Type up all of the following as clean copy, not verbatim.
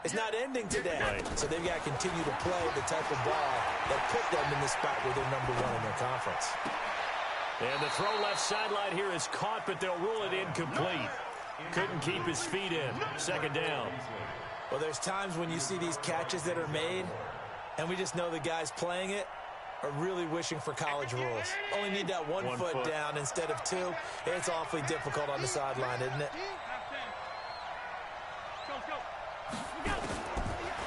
It's not ending today. Right. So they've got to continue to play the type of ball that put them in the spot where they're #1 in their conference. And the throw left sideline here is caught, but they'll rule it incomplete. Couldn't keep his feet in. Second down. Well, there's times when you see these catches that are made, and we just know the guys playing it are really wishing for college rules. Only need that one foot down instead of 2. It's awfully difficult on the sideline, isn't it?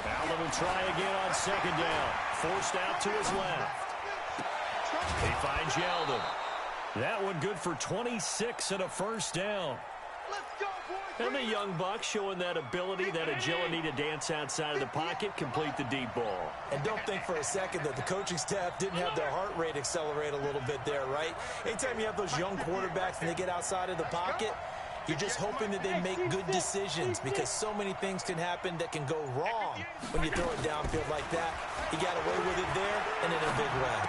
Allen will try again on second down. Forced out to his left. He finds Yeldon. That one good for 26 and a first down. And the young buck showing that ability, that agility to dance outside of the pocket, complete the deep ball. And don't think for a second that the coaching staff didn't have their heart rate accelerate a little bit there, right? Anytime you have those young quarterbacks and they get outside of the pocket, you're just hoping that they make good decisions because so many things can happen that can go wrong when you throw it downfield like that. He got away with it there and in a big way.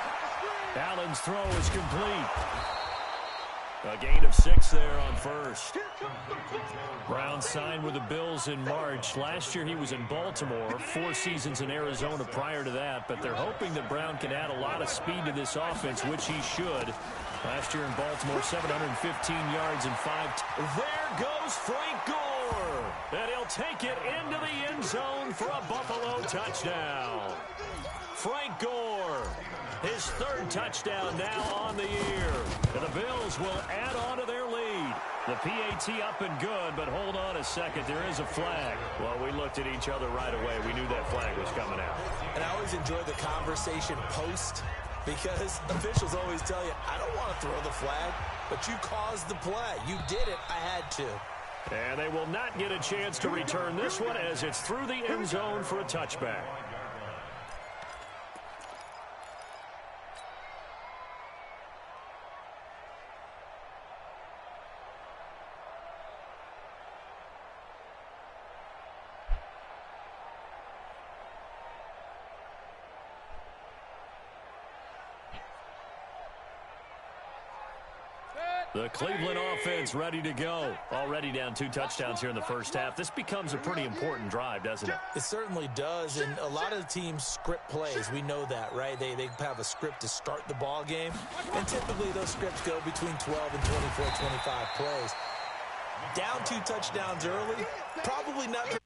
Allen's throw is complete. A gain of 6 there on first. Brown signed with the Bills in March. Last year he was in Baltimore, 4 seasons in Arizona prior to that, but they're hoping that Brown can add a lot of speed to this offense, which he should. Last year in Baltimore, 715 yards and 5. There goes Frank Gore. And he'll take it into the end zone for a Buffalo touchdown. Frank Gore, his 3rd touchdown now on the year. And the Bills will add on to their lead. The PAT up and good, but hold on a second. There is a flag. Well, we looked at each other right away. We knew that flag was coming out. And I always enjoy the conversation post because officials always tell you, I don't want to throw the flag, but you caused the play. You did it. I had to. And they will not get a chance to return this one as it's through the end zone for a touchback. The Cleveland offense ready to go. Already down 2 touchdowns here in the first half. This becomes a pretty important drive, doesn't it? It certainly does, and a lot of teams script plays. We know that, right? They have a script to start the ball game, and typically those scripts go between 12 and 24, 25 plays. Down 2 touchdowns early, probably not.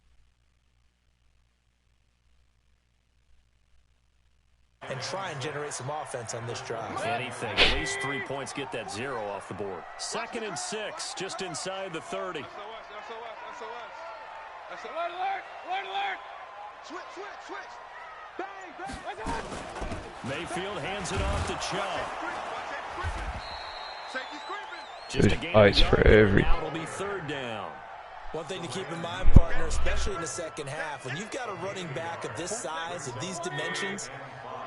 And try and generate some offense on this drive. Anything. At least 3 points, get that 0 off the board. 2nd and 6, just inside the 30. SOS. Alert, alert! Alert, alert! Switch! Bang! Mayfield hands it off to Chubb. Safety's creeping. Just a Good gain fights of for yard, every. now it'll be 3rd down. One thing to keep in mind, partner, especially in the second half, when you've got a running back of this size, of these dimensions,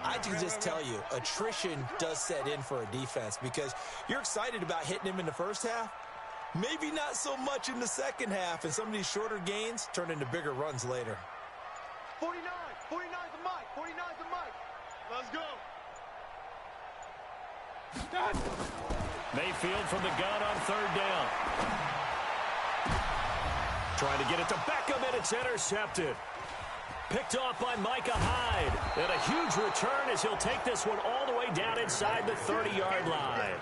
I can just tell you, attrition does set in for a defense because you're excited about hitting him in the first half. Maybe not so much in the second half, and some of these shorter gains turn into bigger runs later. 49's the mic. 49's the mic. Let's go. Mayfield from the gun on 3rd down. Trying to get it to Beckham, and it's intercepted. Picked off by Micah Hyde. And a huge return as he'll take this one all the way down inside the 30-yard line.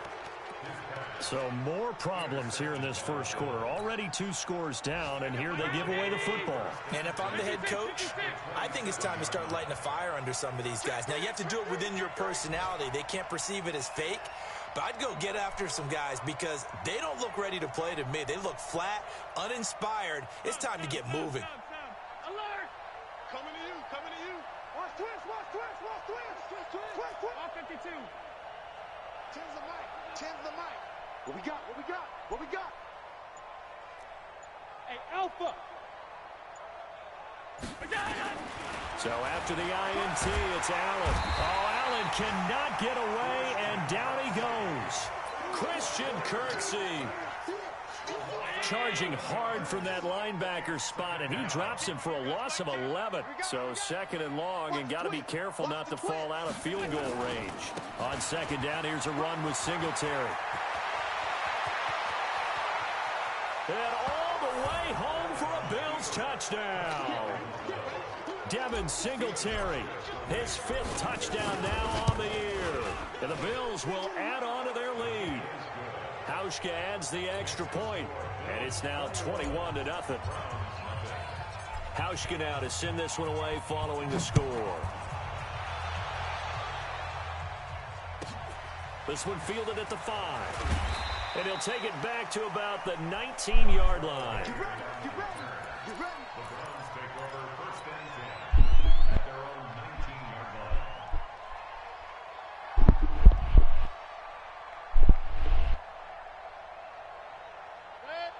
So more problems here in this first quarter. Already 2 scores down, and here they give away the football. And if I'm the head coach, I think it's time to start lighting a fire under some of these guys. Now, you have to do it within your personality. They can't perceive it as fake. But I'd go get after some guys because they don't look ready to play to me. They look flat, uninspired. It's time to get moving. Alert! Coming to you. Watch twist. All 52. 10's the mic. What we got? Hey, Alpha. So after the INT, it's Allen. Oh, Allen cannot get away, and down he goes. Christian Kirksey charging hard from that linebacker spot, and he drops him for a loss of 11. So 2nd and long, and got to be careful not to fall out of field goal range. On 2nd down, here's a run with Singletary. And all the way home for a Bills touchdown. Devin Singletary, his 5th touchdown now on the year. And the Bills will add on to their lead. Hauschka adds the extra point, and it's now 21-0. Hauschka now to send this one away following the score. This one fielded at the 5. And he'll take it back to about the 19-yard line. Get ready. Get ready. Get ready.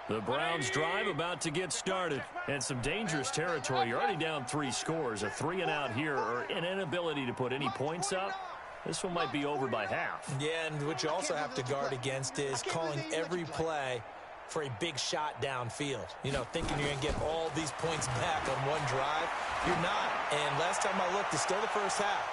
The Browns drive about to get started. And some dangerous territory. You're already down 3 scores. A 3-and-out here or an inability to put any points up. This one might be over by half. Yeah, and what you also have to guard against is calling every play for a big shot downfield. You know, thinking you're going to get all these points back on one drive. You're not. And last time I looked, it's still the first half.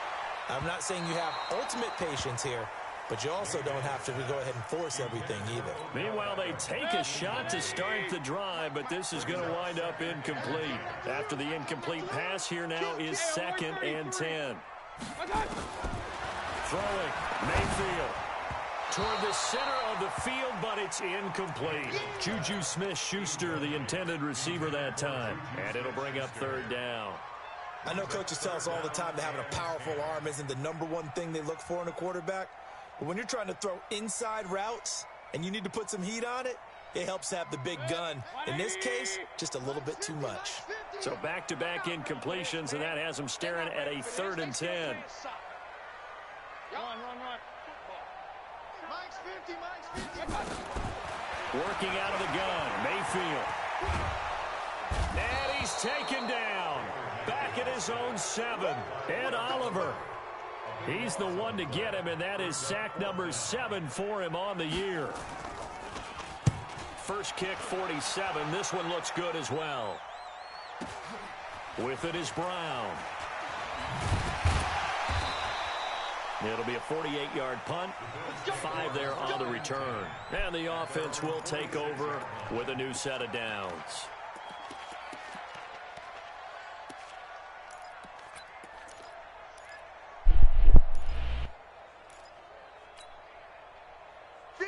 I'm not saying you have ultimate patience here, but you also don't have to go ahead and force everything either. Meanwhile, they take a shot to start the drive, but this is going to wind up incomplete. After the incomplete pass, here now is 2nd and 10. Throwing, Mayfield toward the center of the field, but it's incomplete. Juju Smith-Schuster, the intended receiver that time, and it'll bring up 3rd down. I know coaches tell us all the time that having a powerful arm isn't the #1 thing they look for in a quarterback, but when you're trying to throw inside routes and you need to put some heat on it, it helps to have the big gun. In this case, just a little bit too much. So back-to-back incompletions, and that has them staring at a 3rd and 10. Run. Mike's 50. Working out of the gun, Mayfield. And he's taken down. Back at his own 7. Ed Oliver. He's the one to get him, and that is sack number 7 for him on the year. First kick, 47. This one looks good as well. With it is Brown. It'll be a 48-yard punt. 5 there on the return. And the offense will take over with a new set of downs.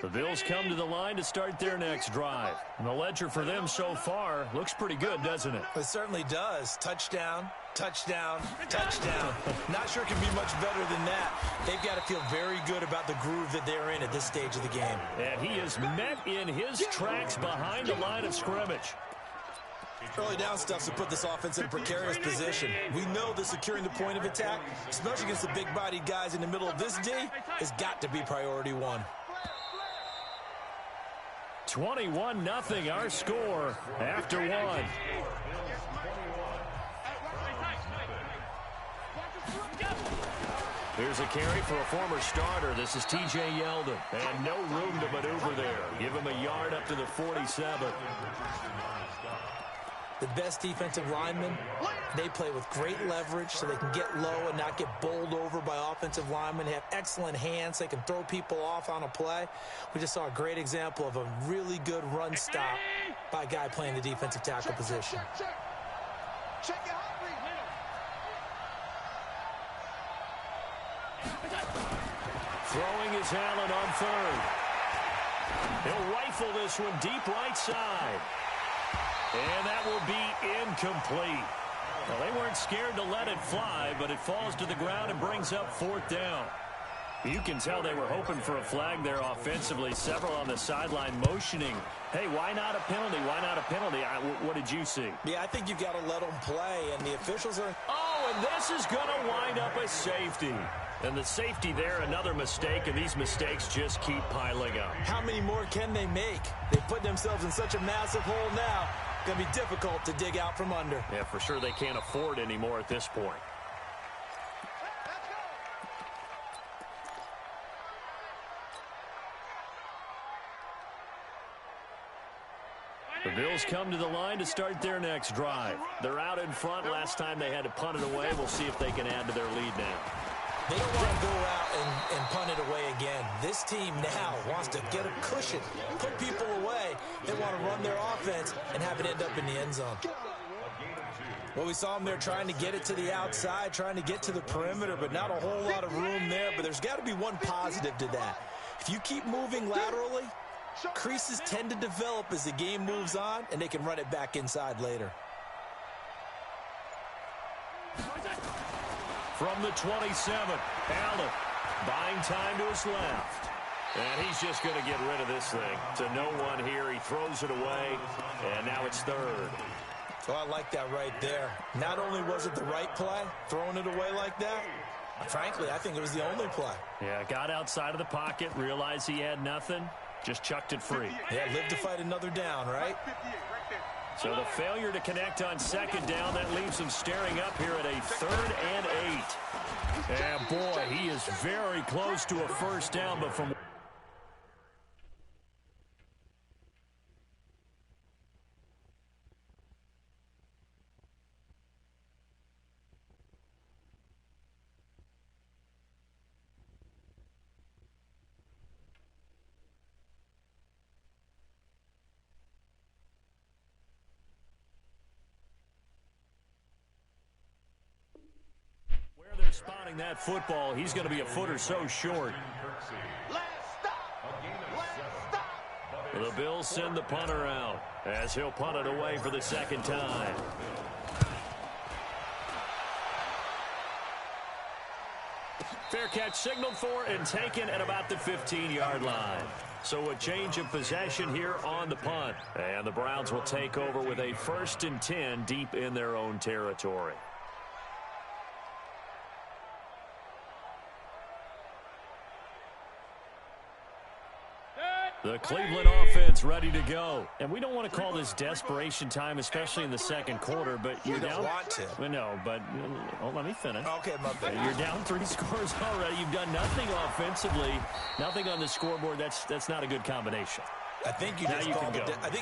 The Bills come to the line to start their next drive. And the ledger for them so far looks pretty good, doesn't it? It certainly does. Touchdown, touchdown, touchdown. Not sure it can be much better than that. They've got to feel very good about the groove that they're in at this stage of the game. And he is met in his tracks behind the line of scrimmage. Early down stuff to put this offense in a precarious position. We know that securing the point of attack, especially against the big-bodied guys in the middle of this D, has got to be priority 1. 21-0 our score after 1. Here's a carry for a former starter. This is T.J. Yeldon. And no room to maneuver there. Give him a yard up to the 47. The best defensive linemen, they play with great leverage so they can get low and not get bowled over by offensive linemen. They have excellent hands. They can throw people off on a play. We just saw a great example of a really good run stop by a guy playing the defensive tackle position. Check it out. Throwing is Allen on 3rd. He'll rifle this one deep right side. And that will be incomplete. Well, they weren't scared to let it fly, but it falls to the ground and brings up 4th down. You can tell they were hoping for a flag there offensively. Several on the sideline motioning. Hey, why not a penalty? Why not a penalty? What did you see? Yeah, I think you've got to let them play, and the officials are... Oh, and this is going to wind up a safety. And the safety there, another mistake, and these mistakes just keep piling up. How many more can they make? They put themselves in such a massive hole now. Going to be difficult to dig out from under. Yeah, for sure they can't afford any more at this point. The Bills come to the line to start their next drive. They're out in front. Last time they had to punt it away. We'll see if they can add to their lead now. They don't want to go out and punt it away again. This team now wants to get a cushion, put people away. They want to run their offense and have it end up in the end zone. Well, we saw him there trying to get it to the outside, trying to get to the perimeter, but not a whole lot of room there. But there's got to be one positive to that. If you keep moving laterally, creases tend to develop as the game moves on, and they can run it back inside later. From the 27, Allen buying time to his left. And he's just going to get rid of this thing. To no one here. He throws it away, and now it's third. So I like that right there. Not only was it the right play, throwing it away like that, frankly, I think it was the only play. Yeah, got outside of the pocket, realized he had nothing, just chucked it free. Yeah, live to fight another down, right? So the failure to connect on second down, that leaves him staring up here at a 3rd and 8. And boy, he is very close to a first down, but from... spotting that football, he's going to be a foot or so short. The Bills send the punter out as he'll punt it away for the second time. Fair catch signaled for and taken at about the 15-yard line. So a change of possession here on the punt. And the Browns will take over with a 1st and 10 deep in their own territory. The Cleveland offense ready to go. And we don't want to call this desperation time, especially in the second quarter, but you're down. Want to. Well, no, but let me finish. Okay, my bad. You're down 3 scores already. You've done nothing offensively, nothing on the scoreboard. That's not a good combination. I think you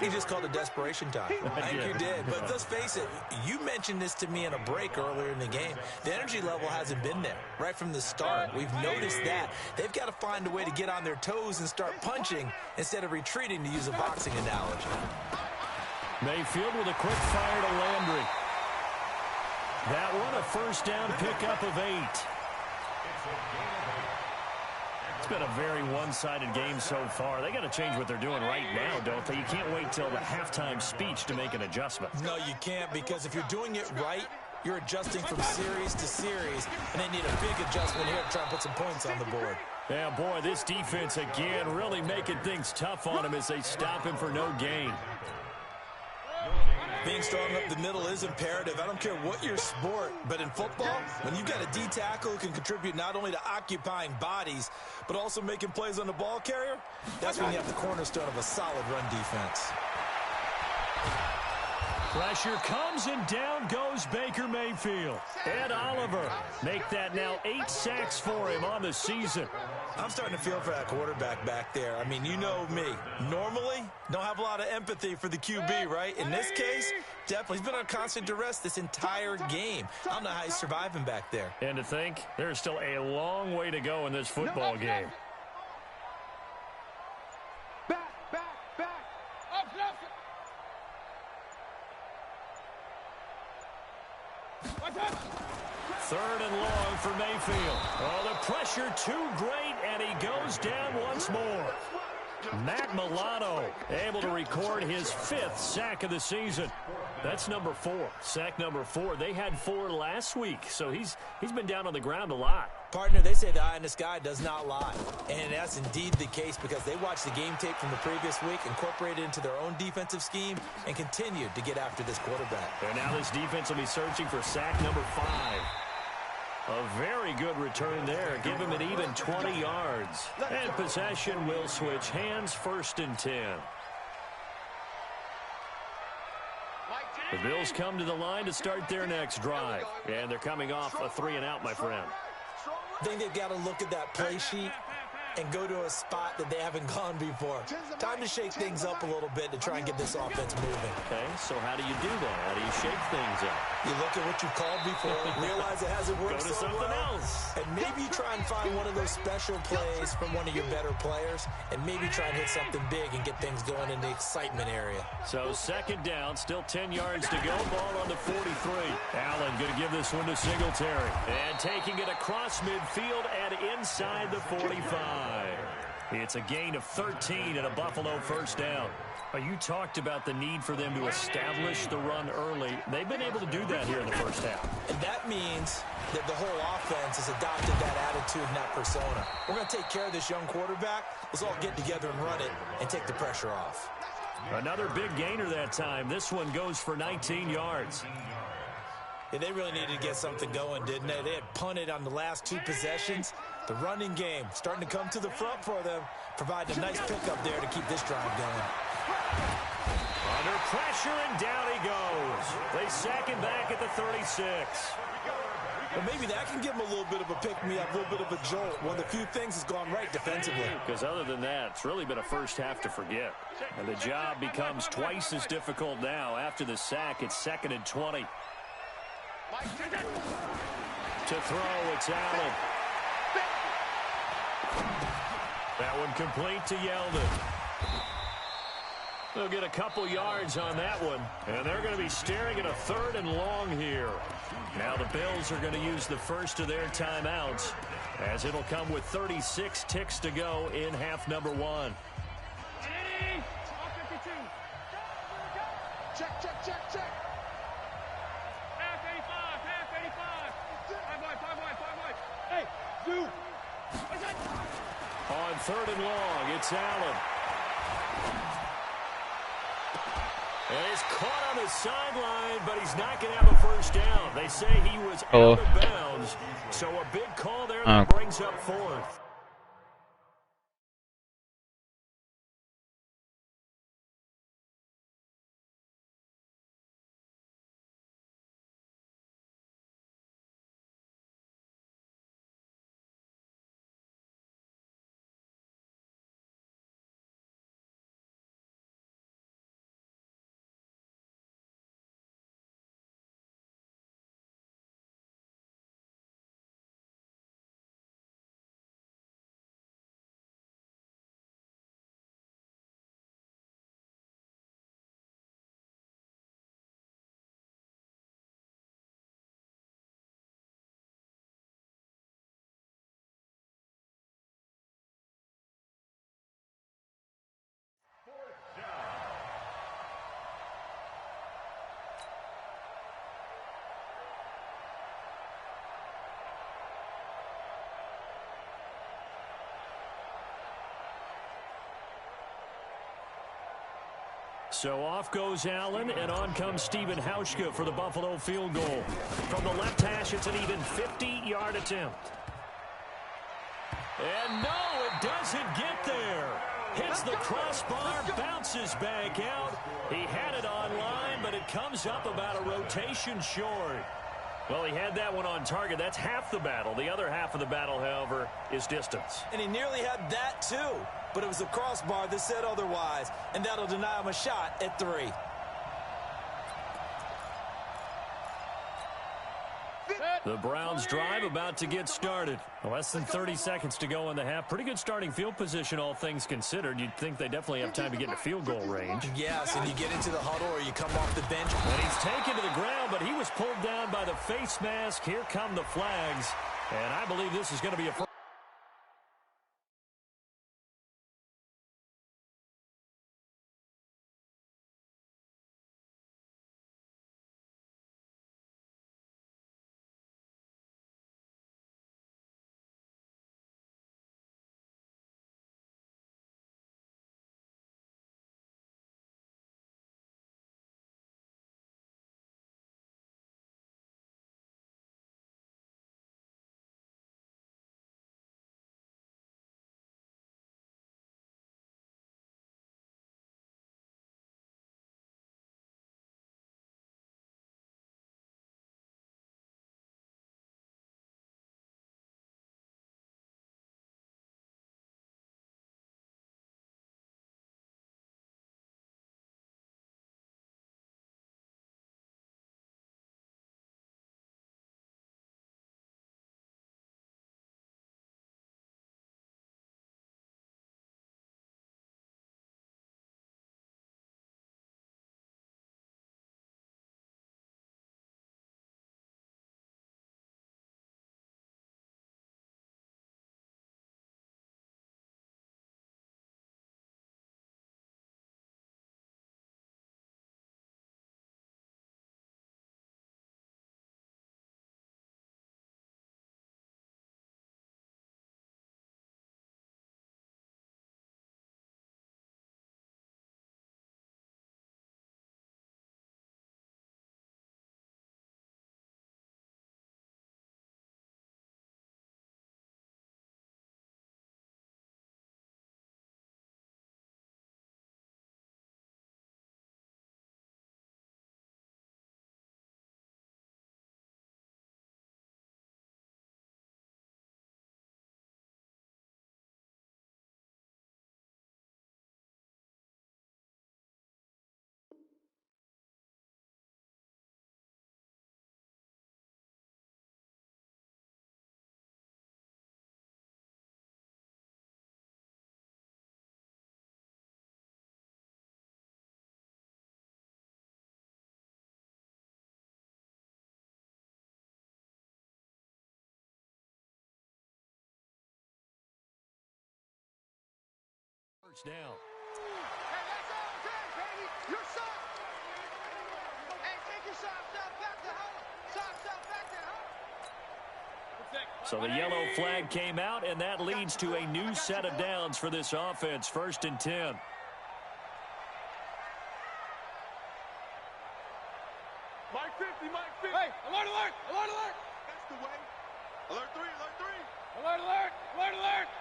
just called it desperation time. I think you did. But let's face it, you mentioned this to me in a break earlier in the game. The energy level hasn't been there right from the start. We've noticed that. They've got to find a way to get on their toes and start punching instead of retreating, to use a boxing analogy. Mayfield with a quick fire to Landry. That one a first down pickup of 8. It's been a very one-sided game so far. They got to change what they're doing right now, don't they? You can't wait till the halftime speech to make an adjustment. No, you can't, because if you're doing it right, you're adjusting from series to series, and they need a big adjustment here to try and put some points on the board. Yeah, boy, this defense again really making things tough on him as they stop him for no gain. Being strong up the middle is imperative. I don't care what your sport, but in football, when you've got a D-tackle who can contribute not only to occupying bodies, but also making plays on the ball carrier, that's when you have the cornerstone of a solid run defense. Pressure comes, and down goes Baker Mayfield. Ed Oliver make that now 8 sacks for him on the season. I'm starting to feel for that quarterback back there. I mean, you know me. Normally, don't have a lot of empathy for the QB, right? In this case, definitely. He's been on constant duress this entire game. I don't know how he's surviving back there. And to think, there's still a long way to go in this football game. Third and long for Mayfield. Oh, the pressure too great, and he goes down once more. Matt Milano able to record his 5th sack of the season. That's number 4. Sack number 4. They had 4 last week, so he's been down on the ground a lot. Partner, they say the eye in the sky does not lie. And that's indeed the case, because they watched the game tape from the previous week, incorporated it into their own defensive scheme, and continued to get after this quarterback. And now this defense will be searching for sack number 5. A very good return there. Give him an even 20 yards. And possession will switch hands, 1st and 10. The Bills come to the line to start their next drive. And they're coming off a 3-and-out, my friend. I think they've got to look at that play sheet and go to a spot that they haven't gone before. Time to shake things up a little bit to try and get this offense moving. Okay, so how do you do that? How do you shake things up? You look at what you called before, realize it hasn't worked Go to so something well, else. and maybe you try and find one of those special plays from one of your better players, and maybe try and hit something big and get things going in the excitement area. So second down, still 10 yards to go. Ball on the 43. Allen going to give this one to Singletary. And taking it across midfield and inside the 45. It's a gain of 13 and a Buffalo first down. You talked about the need for them to establish the run early. They've been able to do that here in the first half. And that means that the whole offense has adopted that attitude and that persona. We're going to take care of this young quarterback. Let's all get together and run it and take the pressure off. Another big gainer that time. This one goes for 19 yards. Yeah, they really needed to get something going, didn't they? They had punted on the last two possessions. The running game starting to come to the front for them, providing a nice pickup there to keep this drive going. Under pressure, and down he goes. They sack him back at the 36. Well, maybe that can give him a little bit of a pick-me-up, a little bit of a jolt. One of the few things has gone right defensively. Because other than that, it's really been a first half to forget. And the job becomes twice as difficult now. After the sack, it's 2nd and 20. To throw, it's Allen. That one complete to Yeldon. They'll get a couple yards on that one, and they're going to be staring at a 3rd and long here. Now the Bills are going to use the first of their timeouts, as it'll come with 36 ticks to go in half number 1. Check, check, check, check. Half 85, half 85. 5 wide. Hey, you. On 3rd and long, it's Allen. And he's caught on the sideline, but he's not going to have a first down. They say he was out of bounds, so a big call there that brings up 4th. So off goes Allen, and on comes Stephen Hauschka for the Buffalo field goal. From the left hash, it's an even 50-yard attempt. And no, it doesn't get there. Hits the crossbar, bounces back out. He had it on line, but it comes up about a rotation short. Well, he had that one on target. That's half the battle. The other half of the battle, however, is distance. And he nearly had that, too. But it was a crossbar that said otherwise, and that'll deny him a shot at 3. The Browns drive about to get started. Less than 30 seconds to go in the half. Pretty good starting field position, all things considered. You'd think they definitely have time to get into field goal range. Yes, and you get into the huddle or you come off the bench. And he's taken to the ground, but he was pulled down by the face mask. Here come the flags. And I believe this is going to be a First down. Hey, that's all okay, baby. Your shot. Hey, take your shots out back to home. Shots out back to home. So the yellow flag came out, and that leads to a new set of downs for this offense. 1st and 10. Mike 50, Mike 50. Hey, alert, alert, alert, alert. That's the way. Alert 3, alert 3. Alert, alert, alert, alert.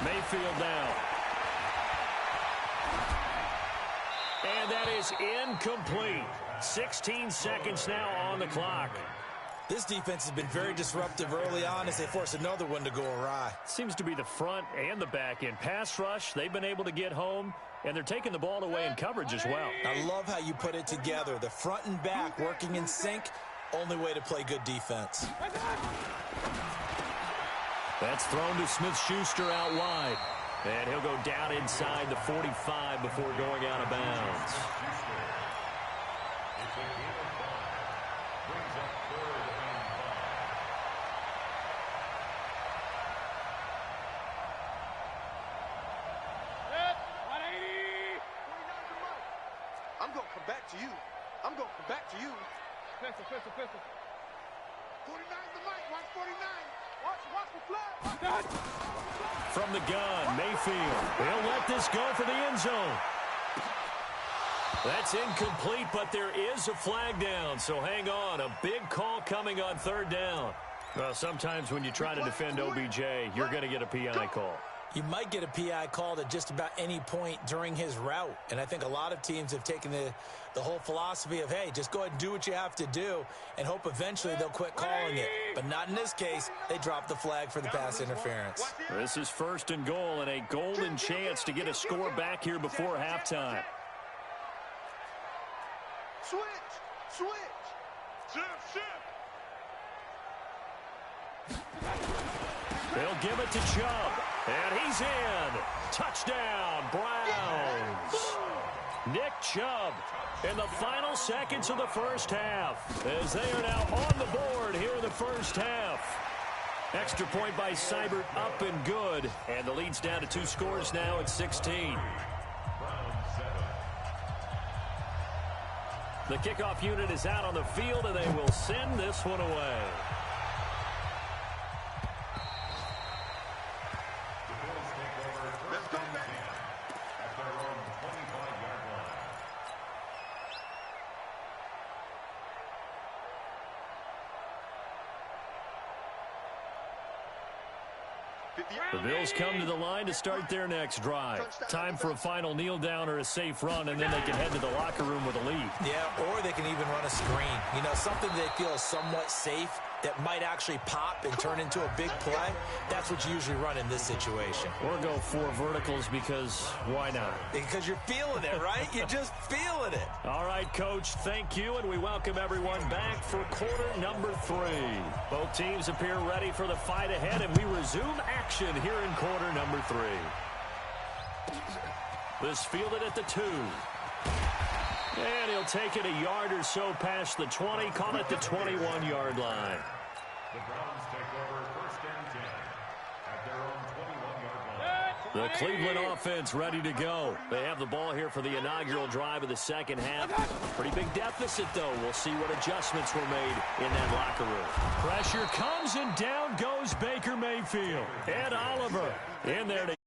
Mayfield now. And that is incomplete. 16 seconds now on the clock. This defense has been very disruptive early on as they force another one to go awry. Seems to be the front and the back end. Pass rush, they've been able to get home, and they're taking the ball away in coverage as well. I love how you put it together. The front and back working in sync, only way to play good defense. That's thrown to Smith-Schuster out wide. And he'll go down inside the 45 before going out of bounds. I'm going to come back to you. I'm going to come back to you. Pistol, pistol, pistol. 49's the mic. Watch 49. Watch the flag. From the gun, Mayfield. He'll let this go for the end zone. That's incomplete, but there is a flag down, so hang on. A big call coming on 3rd down. Well, sometimes when you try to defend OBJ, you're going to get a PI call. You might get a PI called at just about any point during his route. And I think a lot of teams have taken the whole philosophy of, hey, just go ahead and do what you have to do and hope eventually they'll quit calling it. But not in this case. They dropped the flag for the pass interference. This is 1st and goal and a golden chance to get a score back here before halftime. Switch. Switch. Shift, shift. They'll give it to Chubb. And he's in. Touchdown, Browns. Nick Chubb in the final seconds of the first half as they are now on the board here in the first half. Extra point by Seibert up and good. And the lead's down to 2 scores now at 16. The kickoff unit is out on the field, and they will send this one away. The Bills come to the line to start their next drive. Time for a final kneel down or a safe run, and then they can head to the locker room with a lead. Yeah, or they can even run a screen. You know, something they feel is somewhat safe that might actually pop and turn into a big play. That's what you usually run in this situation. Or go 4 verticals because why not? Because you're feeling it, right? You're just feeling it. All right, Coach, thank you, and we welcome everyone back for quarter number 3. Both teams appear ready for the fight ahead, and we resume action here in quarter number 3. This fielded at the 2. And he'll take it a yard or so past the 20, call it the 21-yard line. The Browns take over 1st and 10 at their own 21-yard line. The Cleveland offense ready to go. They have the ball here for the inaugural drive of the second half. Pretty big deficit, though. We'll see what adjustments were made in that locker room. Pressure comes, and down goes Baker Mayfield. Ed Oliver in there to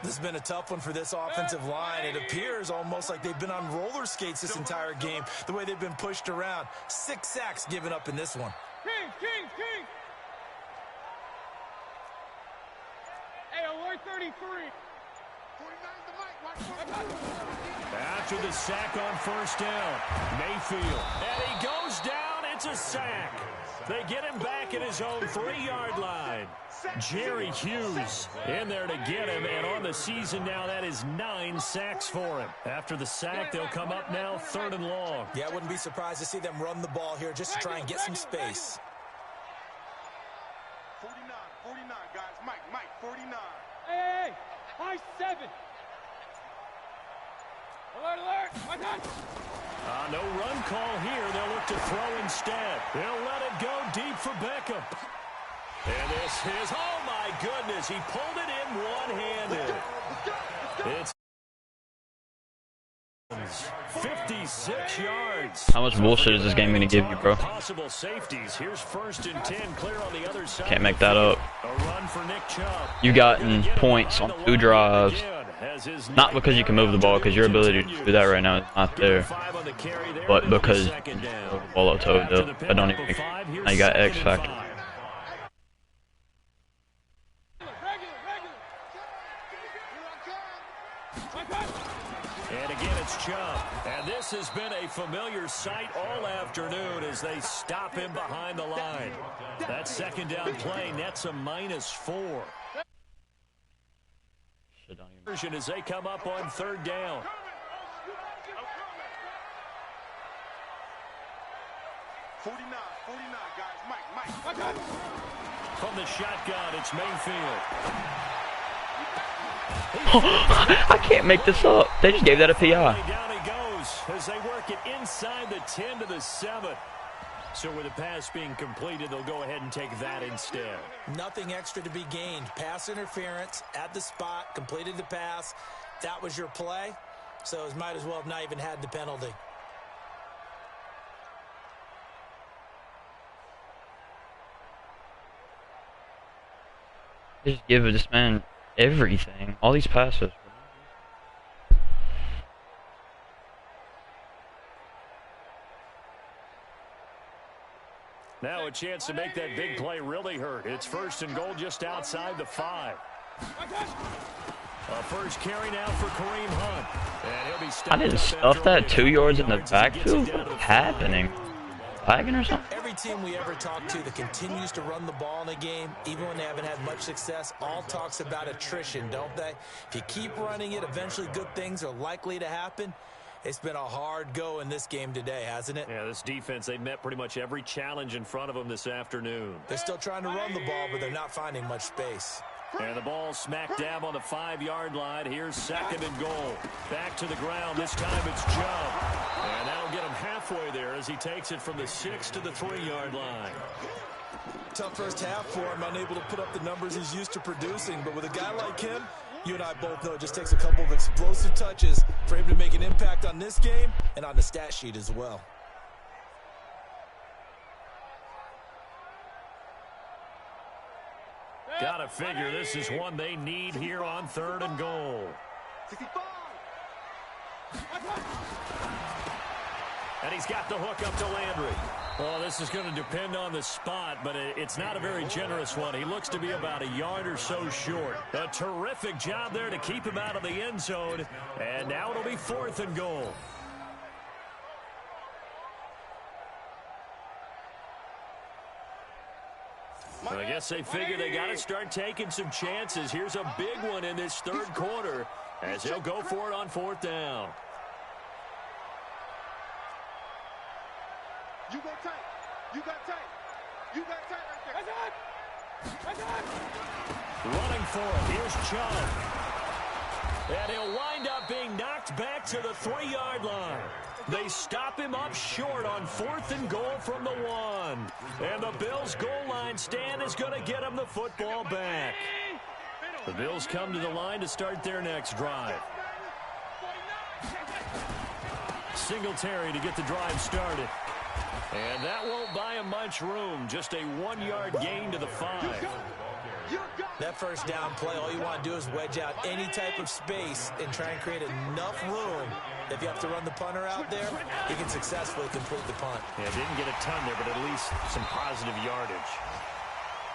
This has been a tough one for this offensive line. It appears almost like they've been on roller skates this entire game, the way they've been pushed around. 6 sacks given up in this one. Kings. Hey, alert 33. 49's the mic. Watch 49. after the sack on 1st down. Mayfield. And he goes down. It's a sack. They get him back at his own 3-yard line. Jerry Hughes in there to get him, and on the season now, that is 9 sacks for him. After the sack, they'll come up now 3rd and long. Yeah, I wouldn't be surprised to see them run the ball here just to try and get some space. 49, guys. Mike, 49. Hey, high 7. No run call here. They'll look to throw instead. They'll let it go deep for Beckham. And this is, oh my goodness, he pulled it in one-handed. It's 56 yards. How much bullshit is this game going to give you, bro? Possible safeties. Here's 1st and 10, clear on the other side. Can't make that up. A run for Nick Chubb. You gotten points on 2 drives. Not because you can move the ball, because your ability to do that right now is not there. But because you move the ball up toe up. I don't even think. Now you got X factor. And again, it's Chubb. And this has been a familiar sight all afternoon as they stop him behind the line. That 2nd down play nets a -4. As they come up on 3rd down. Guys. Mike. From the shotgun, it's Mayfield. I can't make this up. They just gave that a PI. Down he goes as they work it inside the 10 to the 7. So with the pass being completed, they'll go ahead and take that instead. Nothing extra to be gained. Pass interference at the spot, completed the pass. That was your play. So it might as well have not even had the penalty. They just give this man everything. All these passes. Now a chance to make that big play really hurt. It's 1st and goal just outside the 5. A first carry now for Kareem Hunt. And he'll be stopped. I didn't stuff that 2 yards in the backfield. What's happening? Lagging or something? Every team we ever talk to that continues to run the ball in a game, even when they haven't had much success, all talks about attrition, don't they? If you keep running it, eventually good things are likely to happen. It's been a hard go in this game today, hasn't it? Yeah, this defense, they met pretty much every challenge in front of them this afternoon. They're still trying to run the ball, but they're not finding much space. And the ball smack dab on the 5-yard line. Here's 2nd and goal. Back to the ground. This time it's Chubb. And that'll get him halfway there as he takes it from the 6 to the 3-yard line. Tough first half for him, unable to put up the numbers he's used to producing. But with a guy like him, you and I both know it just takes a couple of explosive touches for him to make an impact on this game and on the stat sheet as well. Gotta figure this is one they need here on 3rd and goal. 65. And he's got the hook up to Landry. Well, this is going to depend on the spot, but it's not a very generous one. He looks to be about a yard or so short. A terrific job there to keep him out of the end zone. And now it'll be 4th and goal. I guess they figure they got to start taking some chances. Here's a big one in this 3rd quarter as they'll go for it on 4th down. You go tight. You got tight. You got tight right there. Running for it. Here's Chubb. And he'll wind up being knocked back to the 3-yard line. They stop him up short on 4th and goal from the 1. And the Bills' goal line stand is going to get him the football back. The Bills come to the line to start their next drive. Singletary to get the drive started. And that won't buy him much room. Just a 1-yard gain to the 5. That first down play, all you want to do is wedge out any type of space and try and create enough room. If you have to run the punter out there, he can successfully complete the punt. Yeah, didn't get a ton there, but at least some positive yardage.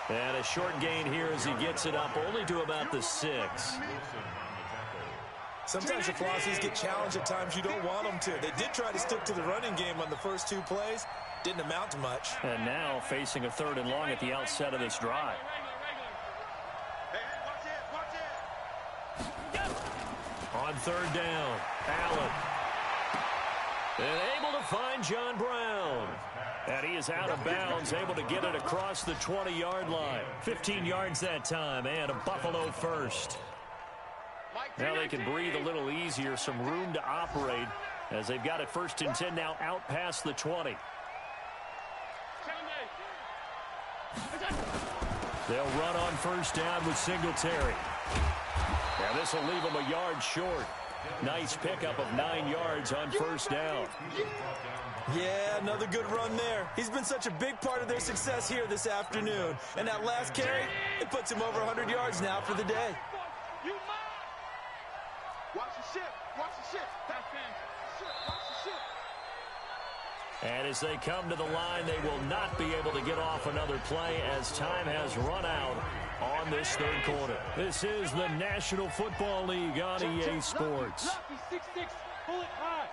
And a short gain here as he gets it up only to about the 6. Sometimes your philosophies get challenged at times you don't want them to. They did try to stick to the running game on the first 2 plays. Didn't amount to much. And now facing a 3rd and long at the outset of this drive. On 3rd down, Allen. And able to find John Brown. And he is out of bounds, able to get it across the 20-yard line. 15 yards that time, and a Buffalo first. Mike, Now they can breathe a little easier, some room to operate as they've got it 1st and 10 now out past the 20. They'll run on 1st down with Singletary. Now this will leave them a yard short. Nice pickup of 9 yards on 1st down. Yeah, another good run there. He's been such a big part of their success here this afternoon. And that last carry, it puts him over 100 yards now for the day. Watch the shift. Watch the shift. That's him. Watch the shift. And as they come to the line, they will not be able to get off another play as time has run out on this 3rd quarter. This is the National Football League on EA Sports. He's 6'6". Pull it high.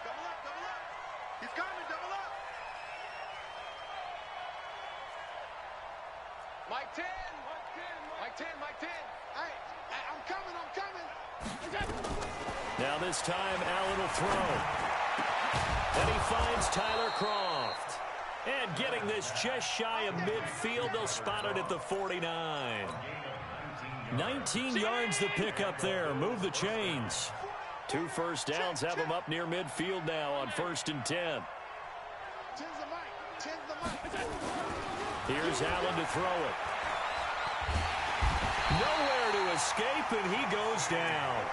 Double up, double up. He's coming, double up. Mike 10. Mike 10, Mike 10. Hey, I'm coming, I'm coming. Now this time, Allen will throw. And he finds Tyler Croft. And getting this just shy of midfield, they'll spot it at the 49. 19 yards the pick up there. Move the chains. 2 first downs have them up near midfield now on 1st and 10. Here's Allen to throw it. Nowhere to escape, and he goes down.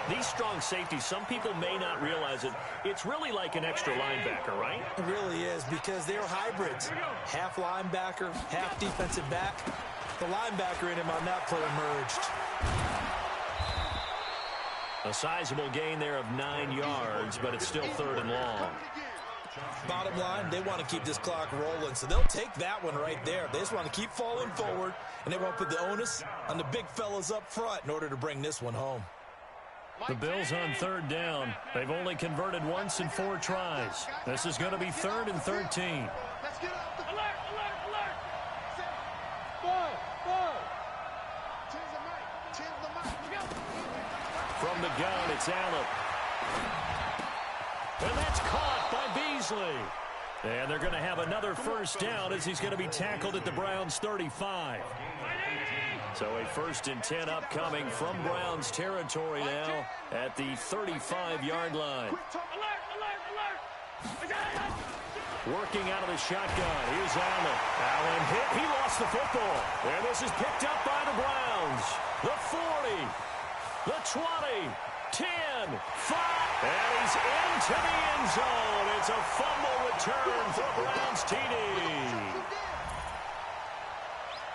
These strong safeties, some people may not realize it. It's really like an extra linebacker, right? It really is, because they're hybrids. Half linebacker, half defensive back. The linebacker in him on that play emerged. A sizable gain there of 9 yards, but it's still 3rd and long. Bottom line, they want to keep this clock rolling, so they'll take that one right there. They just want to keep falling forward, and they want to put the onus on the big fellas up front in order to bring this one home. The Bills on 3rd down. They've only converted once in 4 tries. This is going to be 3rd and 13. Let's get up the alert. From the gun, it's Allen. And that's caught by Beasley. And they're going to have another 1st down as he's going to be tackled at the Browns' 35. So a 1st and 10 upcoming from Browns territory now at the 35-yard line. Working out of the shotgun. Here's Allen. Allen hit. He lost the football. And this is picked up by the Browns. The 40. The 20. 10. 5. And he's into the end zone. It's a fumble return for Browns TD.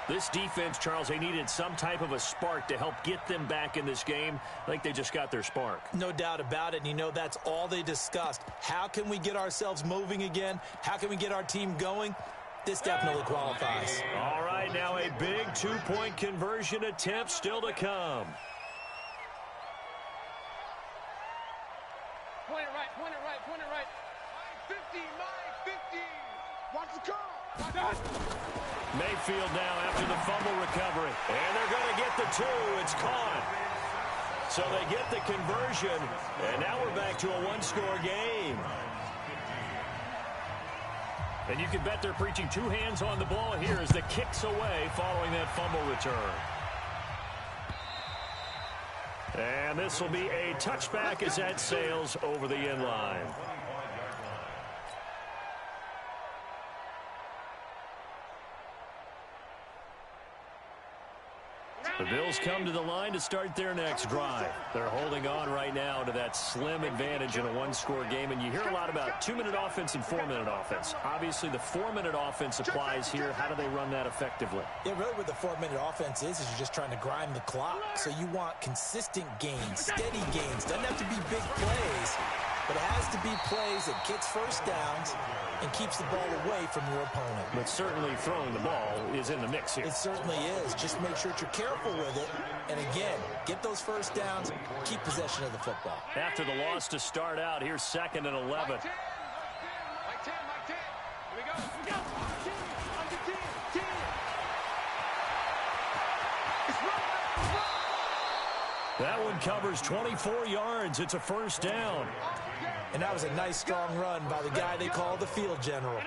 This defense, Charles, they needed some type of a spark to help get them back in this game. I think they just got their spark. No doubt about it, and you know that's all they discussed. How can we get ourselves moving again? How can we get our team going? This definitely qualifies. All right, now a big 2-point conversion attempt still to come. Point it right. 50, Mike, 50. Watch the call. Mayfield now after the fumble recovery. And they're going to get the 2. It's caught. So they get the conversion. And now we're back to a 1-score game. And you can bet they're preaching 2 hands on the ball here as the kick's away following that fumble return. And this will be a touchback as that sails over the end line. The Bills come to the line to start their next drive. They're holding on right now to that slim advantage in a 1-score game, and you hear a lot about 2-minute offense and 4-minute offense. Obviously, the 4-minute offense applies here. How do they run that effectively? Yeah, really what the 4-minute offense is you're just trying to grind the clock. So you want consistent gains, steady gains. Doesn't have to be big plays, but it has to be plays that gets first downs and keeps the ball away from your opponent. But certainly throwing the ball is in the mix here. It certainly is. Just make sure that you're careful with it. And again, get those first downs, keep possession of the football. After the loss to start out, here's 2nd and 11. Mike 10. Here we go. That one covers 24 yards. It's a 1st down. And that was a nice, strong run by the guy they call the field general.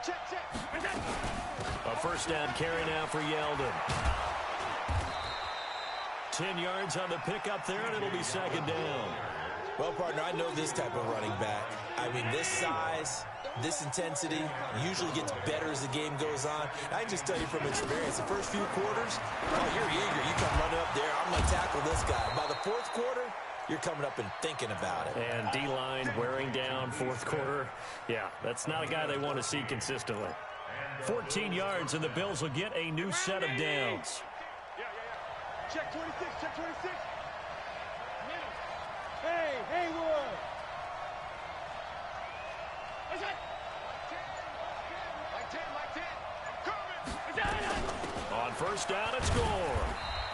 A first down carry now for Yeldon. 10 yards on the pickup there, and it'll be second down. Well, partner, I know this type of running back. I mean, this size, this intensity usually gets better as the game goes on. I can just tell you from experience, the first few quarters, oh, you're eager. You come running up there, I'm going to tackle this guy. By the fourth quarter, you're coming up and thinking about it. And D-line wearing down fourth quarter. Yeah, that's not a guy they want to see consistently. 14 yards, and the Bills will get a new set of downs. Check 26, check 26. Hey, Haywood. On first down and score.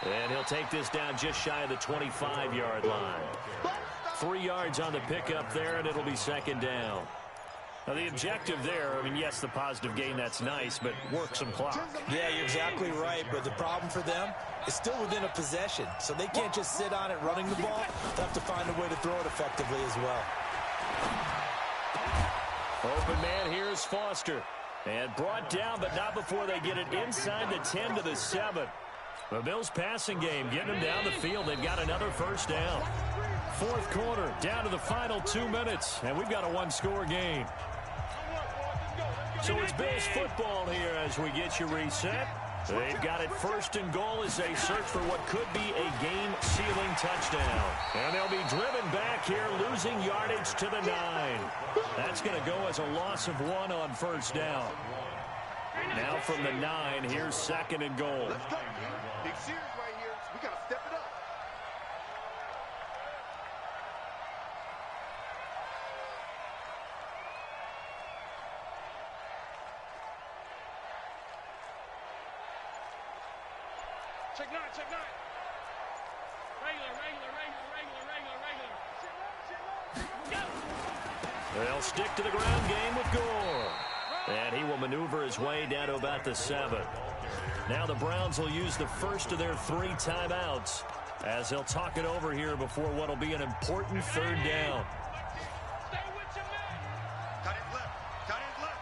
And he'll take this down just shy of the 25-yard line. 3 yards on the pickup there, and it'll be second down. Now, the objective there, I mean, yes, the positive gain, that's nice, but work some clock. Yeah, you're exactly right, but the problem for them is still within a possession, so they can't just sit on it running the ball. They'll have to find a way to throw it effectively as well. Open man here is Foster. And brought down, but not before they get it inside the 10 to the 7. The Bills passing game, getting them down the field. They've got another first down. Fourth quarter, down to the final 2 minutes, and we've got a one-score game. So it's Bills football here as we get you reset. They've got it first and goal as they search for what could be a game-sealing touchdown. And they'll be driven back here, losing yardage to the 9. That's going to go as a loss of 1 on first down. Now from the 9, here's second and goal. Let's go. Big series right here. We got to step it up. Check 9, check 9. Regular. They'll stick to the ground game with Gore. And he will maneuver his way down to about the 7. Now the Browns will use the first of their 3 timeouts as they'll talk it over here before what will be an important third down. Stay with your man. Cut his left. Cut his left.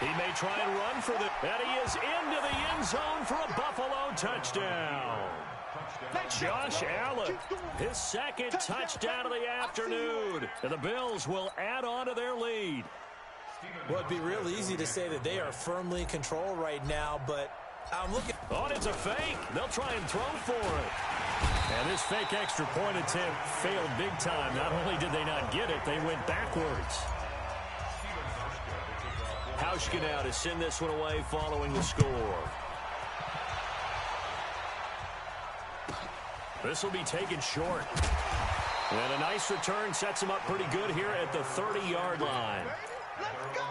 He may try and run for the... And he is into the end zone for a Buffalo touchdown. Josh Allen, his second touchdown of the afternoon. And the Bills will add on to their lead. Well, it'd be real easy to say that they are firmly in control right now, but I'm looking... Oh, it's a fake. They'll try and throw for it. And this fake extra point attempt failed big time. Not only did they not get it, they went backwards. Hauschka now to send this one away following the score. This will be taken short. And a nice return sets him up pretty good here at the 30-yard line. Let's go.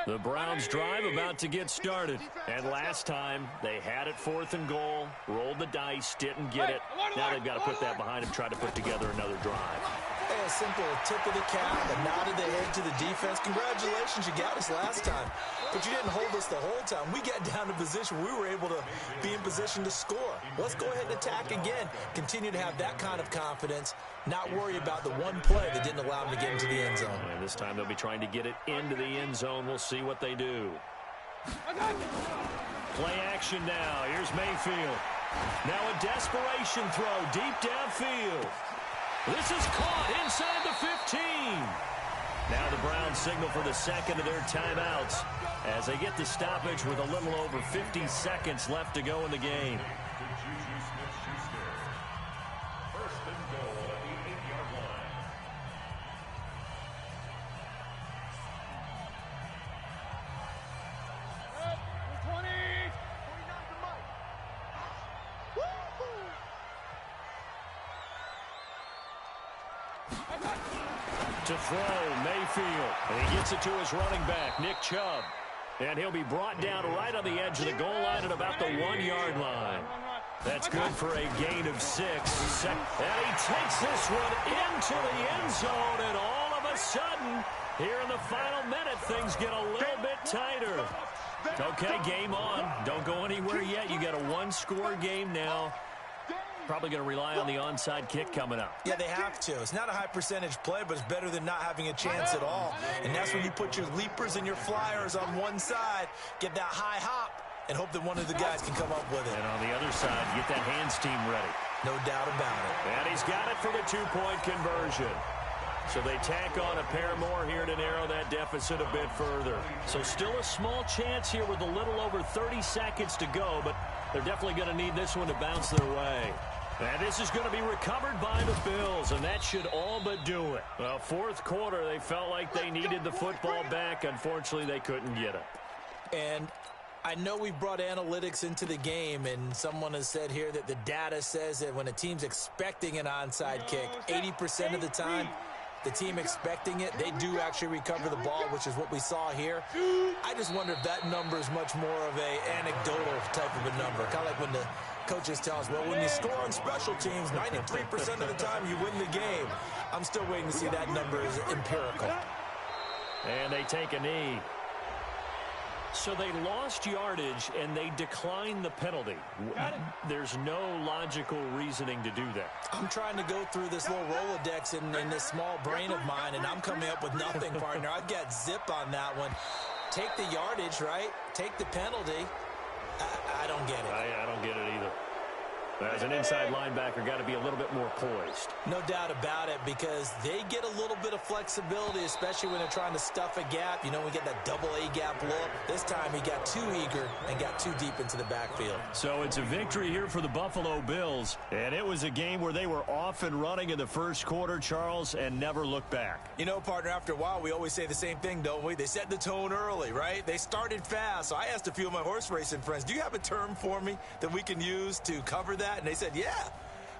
The Browns drive about to get started. And last time, they had it 4th and goal, rolled the dice, didn't get it. Now they've got to put that behind them, try to put together another drive. Hey, a simple tip of the cap, a nod of the head to the defense. Congratulations, you got us last time. But you didn't hold us the whole time. We got down to position. We were able to be in position to score. Let's go ahead and attack again. Continue to have that kind of confidence. Not worry about the one play that didn't allow them to get into the end zone. And this time they'll be trying to get it into the end zone. We'll see what they do. Play action now. Here's Mayfield. Now a desperation throw deep downfield. This is caught inside the 15. Now the Browns signal for the second of their timeouts as they get the stoppage with a little over 50 seconds left to go in the game. First and goal at the 8-yard line. To throw, Mayfield. And he gets it to his running back, Nick Chubb. And he'll be brought down right on the edge of the goal line at about the 1-yard line. That's good for a gain of 6. And he takes this one into the end zone. And all of a sudden, here in the final minute, things get a little bit tighter. Okay, game on. Don't go anywhere. one-score game now. Probably going to rely on the onside kick coming up. Yeah, they have to. It's not a high-percentage play, but it's better than not having a chance at all. And that's when you put your leapers and your flyers on one side, get that high hop, and hope that one of the guys can come up with it. And on the other side, get that hands team ready. No doubt about it. And he's got it for the two-point conversion. So they tack on a pair more here to narrow that deficit a bit further. So still a small chance here with a little over 30 seconds to go, but they're definitely going to need this one to bounce their way. And this is going to be recovered by the Bills, and that should all but do it. Well, fourth quarter, they felt like they needed the football back. Unfortunately, they couldn't get it. And I know we brought analytics into the game, and someone has said here that the data says that when a team's expecting an onside kick, 80% of the time, the team expecting it, they do actually recover the ball, which is what we saw here. I just wonder if that number is much more of a anecdotal type of a number. Kind of like when the coaches tell us, well, when you score on special teams, 93% of the time you win the game. I'm still waiting to see that number is empirical. And they take a knee. So they lost yardage, and they declined the penalty. There's no logical reasoning to do that. I'm trying to go through this little Rolodex in this small brain of mine, and I'm coming up with nothing, partner. I've got zip on that one. Take the yardage, right? Take the penalty. I don't get it. I don't get it either. As an inside linebacker, got to be a little bit more poised. No doubt about it, because they get a little bit of flexibility, especially when they're trying to stuff a gap. You know, we get that double A-gap look. This time he got too eager and got too deep into the backfield. So it's a victory here for the Buffalo Bills, and it was a game where they were off and running in the first quarter, Charles, and never looked back. You know, partner, after a while, we always say the same thing, don't we? They set the tone early, right? They started fast. So I asked a few of my horse racing friends, do you have a term for me that we can use to cover that? And they said, yeah.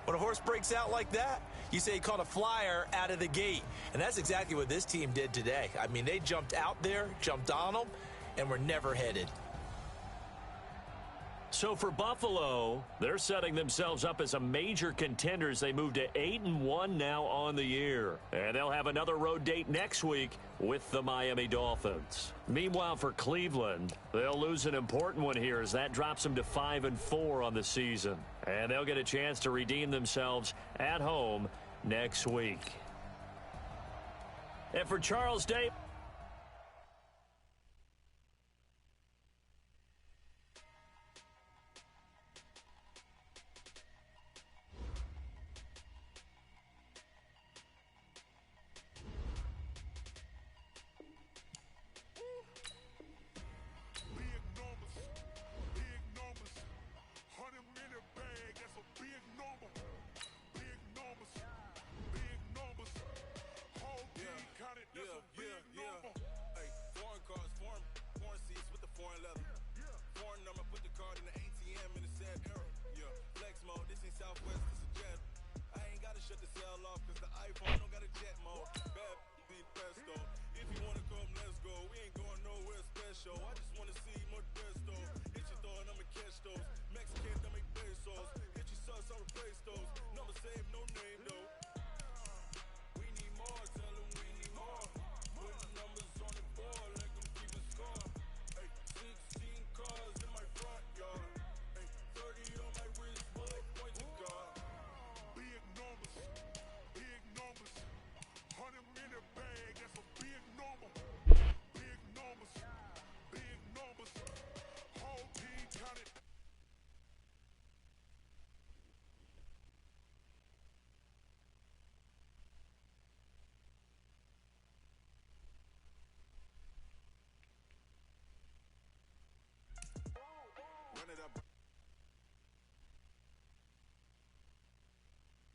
When a horse breaks out like that, you say he caught a flyer out of the gate. And that's exactly what this team did today. I mean, they jumped out there, jumped on them, and were never headed. So for Buffalo, they're setting themselves up as a major contender as they move to 8-1 now on the year. And they'll have another road date next week with the Miami Dolphins. Meanwhile, for Cleveland, they'll lose an important one here as that drops them to 5-4 on the season. And they'll get a chance to redeem themselves at home next week. And for Charles Day. I just want to see more desto. Hit your throw and I'ma catch those. Mexican that make pesos. Hit your sauce, I'll replace those. Number save, no name though.